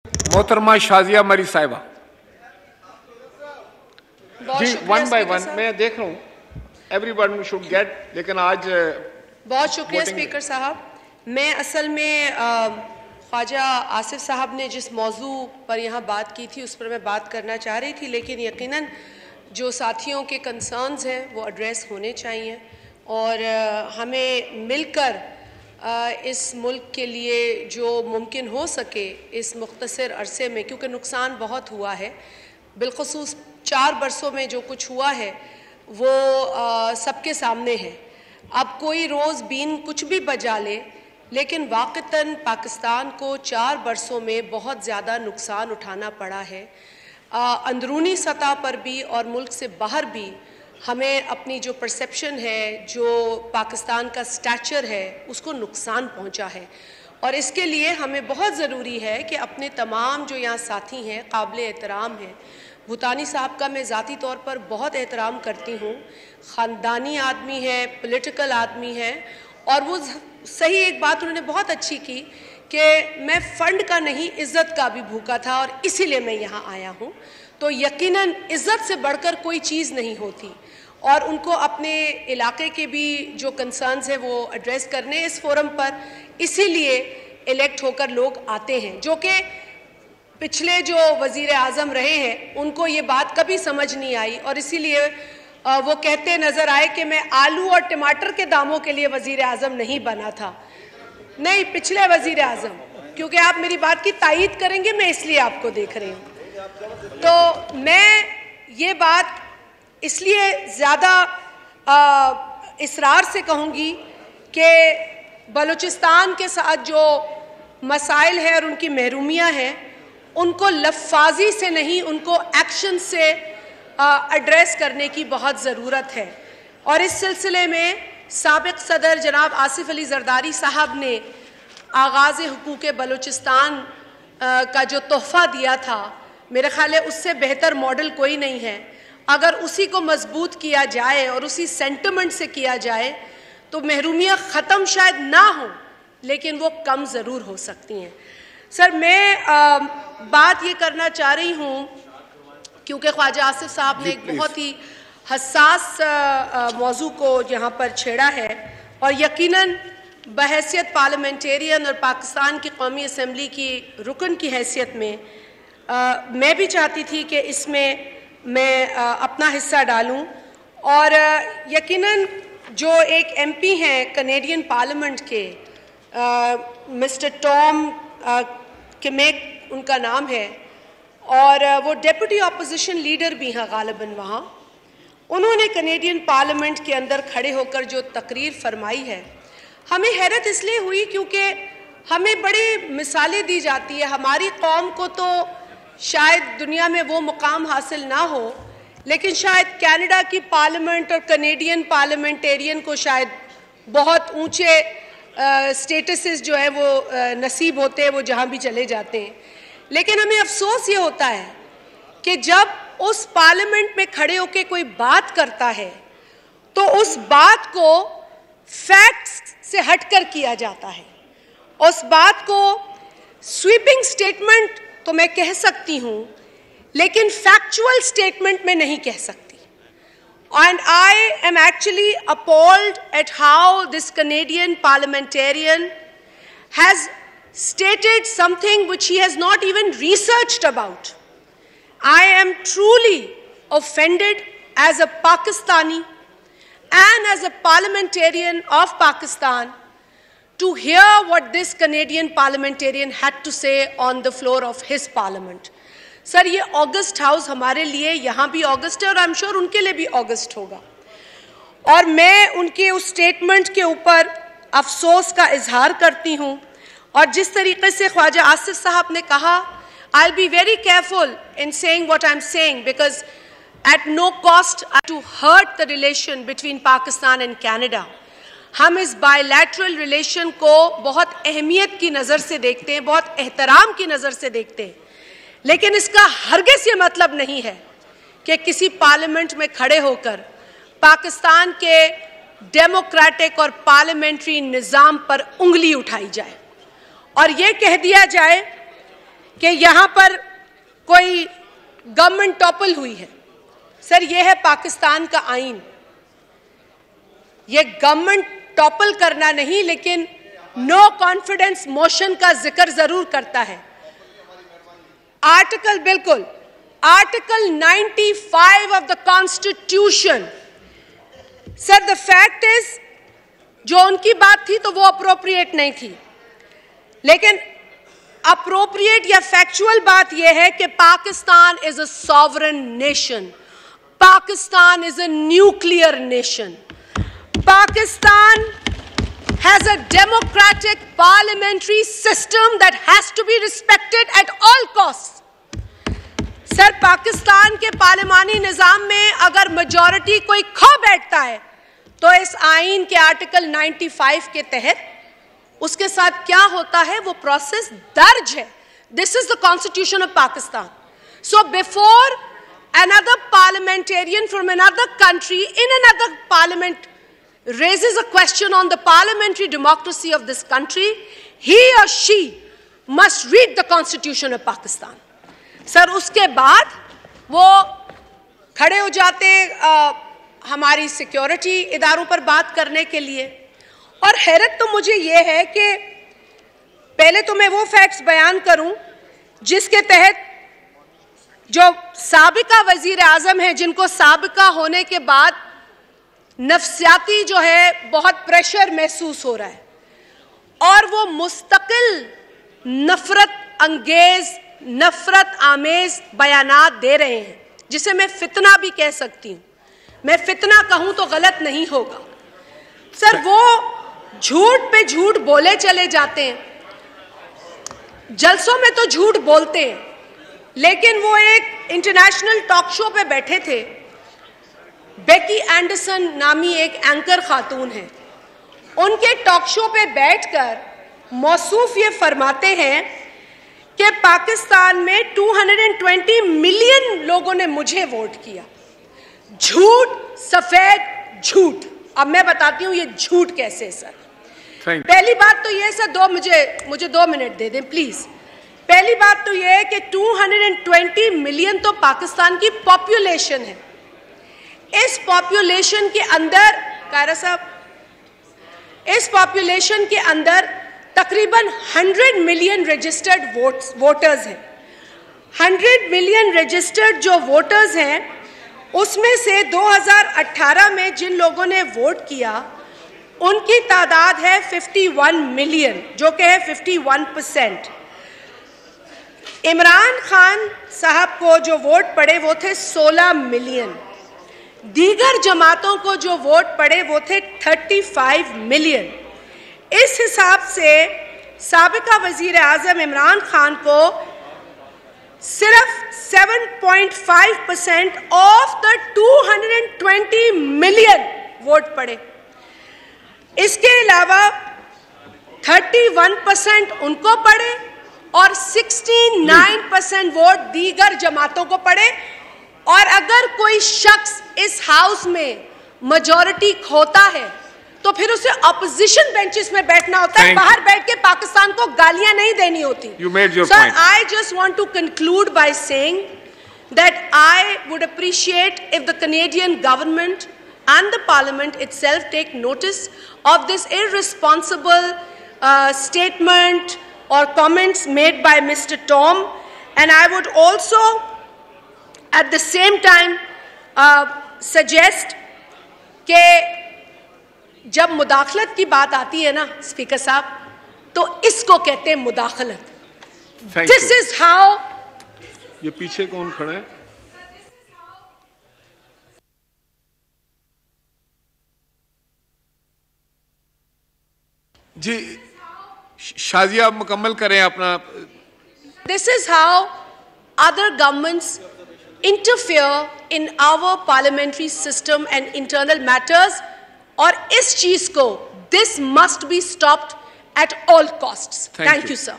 मोहतरमा शाजिया मरी साहिबा जी, वन बाय वन मैं देख रहा हूँ, एवरीवन शुड गेट, लेकिन आज बहुत शुक्रिया स्पीकर साहब। मैं असल में ख्वाजा आसिफ साहब ने जिस मौजू पर यहाँ बात की थी उस पर मैं बात करना चाह रही थी, लेकिन यकीनन जो साथियों के कंसर्न्स हैं वो एड्रेस होने चाहिए और हमें मिलकर इस मुल्क के लिए जो मुमकिन हो सके इस मुख्तसर अरसे में, क्योंकि नुकसान बहुत हुआ है, बिलखुसूस 4 बरसों में जो कुछ हुआ है वो सबके सामने है। अब कोई रोज़ बीन कुछ भी बजा ले, लेकिन वाक़तन पाकिस्तान को 4 बरसों में बहुत ज़्यादा नुकसान उठाना पड़ा है। अंदरूनी सतह पर भी और मुल्क से बाहर भी हमें अपनी जो परसेप्शन है, जो पाकिस्तान का स्टैचर है, उसको नुकसान पहुंचा है और इसके लिए हमें बहुत ज़रूरी है कि अपने तमाम जो यहाँ साथी हैं, काबिल एहतराम हैं। भूटानी साहब का मैं ज़ाती तौर पर बहुत एहतराम करती हूँ, ख़ानदानी आदमी है, पॉलिटिकल आदमी है और वो सही एक बात उन्होंने बहुत अच्छी की कि मैं फ़ंड का नहीं इज़्ज़त का भी भूखा था और इसीलिए मैं यहाँ आया हूँ। तो यकीनन इज़्ज़त से बढ़कर कोई चीज़ नहीं होती और उनको अपने इलाके के भी जो कंसर्न्स हैं वो एड्रेस करने इस फोरम पर, इसीलिए इलेक्ट होकर लोग आते हैं। जो कि पिछले जो वज़ीर आज़म रहे हैं उनको ये बात कभी समझ नहीं आई और इसीलिए वो कहते नज़र आए कि मैं आलू और टमाटर के दामों के लिए वज़ीर आज़म नहीं बना था। नहीं, पिछले वज़ीर आज़म, क्योंकि आप मेरी बात की तायीद करेंगे, मैं इसलिए आपको देख रही हूँ। तो मैं ये बात इसलिए ज़्यादा इसरार से कहूँगी कि बलूचिस्तान के साथ जो मसाइल हैं और उनकी महरूमियाँ हैं, उनको लफ्ज़ी से नहीं, उनको एक्शन से एड्रेस करने की बहुत ज़रूरत है। और इस सिलसिले में साबिक़ सदर जनाब आसिफ अली ज़रदारी साहब ने आगाज़ हुकूक़ बलूचिस्तान का जो तोहफ़ा दिया था, मेरे ख़्याल है उससे बेहतर मॉडल कोई नहीं है। अगर उसी को मजबूत किया जाए और उसी सेंटिमेंट से किया जाए तो महरूमियाँ ख़त्म शायद ना हो, लेकिन वो कम ज़रूर हो सकती हैं। सर, मैं बात ये करना चाह रही हूँ क्योंकि ख्वाजा आसिफ साहब ने एक बहुत ही हसास मौजू को यहाँ पर छेड़ा है और यकीनन बहैसियत पार्लियामेंटेरियन और पाकिस्तान की कौमी असम्बली की रुकन की हैसियत में मैं भी चाहती थी कि इसमें मैं अपना हिस्सा डालूं और यकीनन जो एक एमपी हैं कनेडियन पार्लियामेंट के मिस्टर टॉम किमेक उनका नाम है और वो डेप्यूटी अपोजिशन लीडर भी हैं गालिबन वहाँ। उन्होंने कनेडियन पार्लियामेंट के अंदर खड़े होकर जो तकरीर फरमाई है, हमें हैरत इसलिए हुई क्योंकि हमें बड़ी मिसालें दी जाती है। हमारी कौम को तो शायद दुनिया में वो मुकाम हासिल ना हो, लेकिन शायद कनाडा की पार्लियामेंट और कनेडियन पार्लियामेंटेरियन को शायद बहुत ऊंचे स्टेटसेस जो है वो नसीब होते हैं, वो जहाँ भी चले जाते हैं। लेकिन हमें अफसोस ये होता है कि जब उस पार्लियामेंट में खड़े होकर कोई बात करता है तो उस बात को फैक्ट्स से हटकर किया जाता है। उस बात को स्वीपिंग स्टेटमेंट तो मैं कह सकती हूँ, लेकिन फैक्चुअल स्टेटमेंट में नहीं कह सकती। And I am actually appalled at how this Canadian parliamentarian has stated something which he has not even researched about. I am truly offended as a Pakistani and as a parliamentarian of Pakistan to hear what this Canadian parliamentarian had to say on the floor of his parliament. Sir, ये August house हमारे लिए यहाँ भी August है और I am sure उनके लिए भी ऑगस्ट होगा और मैं उनके उस स्टेटमेंट के ऊपर अफसोस का इजहार करती हूँ। और जिस तरीके से ख्वाजा आसिफ साहब ने कहा, I will be very careful in saying what I am saying because at no cost to hurt the relation between Pakistan and Canada. हम इस बायलैटरल रिलेशन को बहुत अहमियत की नज़र से देखते हैं, बहुत एहतराम की नज़र से देखते हैं, लेकिन इसका हरगिज़ ये मतलब नहीं है कि किसी पार्लियामेंट में खड़े होकर पाकिस्तान के डेमोक्रेटिक और पार्लियामेंट्री निज़ाम पर उंगली उठाई जाए और ये कह दिया जाए کہ यहां पर कोई गवर्नमेंट टॉपल हुई है। सर, ये है पाकिस्तान का आईन। ये गवर्नमेंट टॉपल करना नहीं, लेकिन नो कॉन्फिडेंस मोशन का जिक्र जरूर करता है। आर्टिकल, बिल्कुल, article 95 of the constitution. Sir, the fact is, जो उनकी बात थी तो वो अप्रोप्रिएट नहीं थी, लेकिन अप्रोप्रिएट या फैक्चुअल बात यह है कि Pakistan is a sovereign nation, Pakistan is a nuclear nation, Pakistan has a democratic parliamentary system that has to be respected at all costs. Sir, Pakistan के पार्लिमानी निजाम में अगर मेजॉरिटी कोई खो बैठता है तो इस आईन के आर्टिकल 95 के तहत उसके साथ क्या होता है वो प्रोसेस दर्ज है। This is the constitution of Pakistan. So before another parliamentarian from another country in another parliament raises a question on the parliamentary democracy of this country, he or she must read the constitution of Pakistan. Sir, उसके बाद वो खड़े हो जाते हमारी security इदारों पर बात करने के लिए। और हैरत तो मुझे ये है कि पहले तो मैं वो फैक्ट्स बयान करूं जिसके तहत जो साबिका वजीर आजम है, जिनको साबिका होने के बाद नफ्सियाती जो है बहुत प्रेशर महसूस हो रहा है और वो मुस्तकिल नफरत आमेज बयानात दे रहे हैं, जिसे मैं फितना भी कह सकती हूं। मैं फितना कहूं तो गलत नहीं होगा। सर, वो झूठ पे झूठ बोले चले जाते हैं, जलसों में तो झूठ बोलते हैं, लेकिन वो एक इंटरनेशनल टॉक शो पे बैठे थे। बेकी एंडरसन नामी एक एंकर खातून है, उनके टॉक शो पे बैठकर मौसूफ ये फरमाते हैं कि पाकिस्तान में 220 मिलियन लोगों ने मुझे वोट किया। झूठ, सफेद झूठ। अब मैं बताती हूं ये झूठ कैसे है सर। पहली बात तो ये सर, मुझे 2 मिनट दे दें प्लीज। पहली बात तो ये है कि 220 मिलियन तो पाकिस्तान की पॉपुलेशन है। इस पॉपुलेशन के अंदर, कायरा साहब, इस पॉपुलेशन के अंदर तकरीबन 100 मिलियन रजिस्टर्ड वोटर्स हैं। 100 मिलियन रजिस्टर्ड जो वोटर्स हैं, उसमें से 2018 में जिन लोगों ने वोट किया उनकी तादाद है 51 मिलियन, जो कि है 51%। इमरान खान साहब को जो वोट पड़े वो थे 16 मिलियन। दीगर जमातों को जो वोट पड़े वो थे 35 मिलियन। इस हिसाब से साबिका वजीर आजम इमरान खान को सिर्फ 7.5% ऑफ द 220 मिलियन वोट पड़े। इसके अलावा 31% उनको पड़े और 69% वोट दीगर जमातों को पड़े। और अगर कोई शख्स इस हाउस में मेजॉरिटी खोता है तो फिर उसे अपोजिशन बेंचेस में बैठना होता है, बाहर बैठ के पाकिस्तान को गालियां नहीं देनी होती। Sir, I just want to conclude by saying that I would appreciate if the Canadian government and the Parliament itself take notice of this irresponsible statement or comments made by Mr. Tom. And I would also at the same time suggest कि जब मुदाखलत की बात आती है ना speaker साहब, तो इसको कहते हैं मुदाखलत। This is how. ये पीछे कौन खड़ा है? जी शाजिया, आप मुकम्मल करें अपना। This is how other governments interfere in our parliamentary system and internal matters, और इस चीज को, this must be stopped at all costs. Thank you, sir.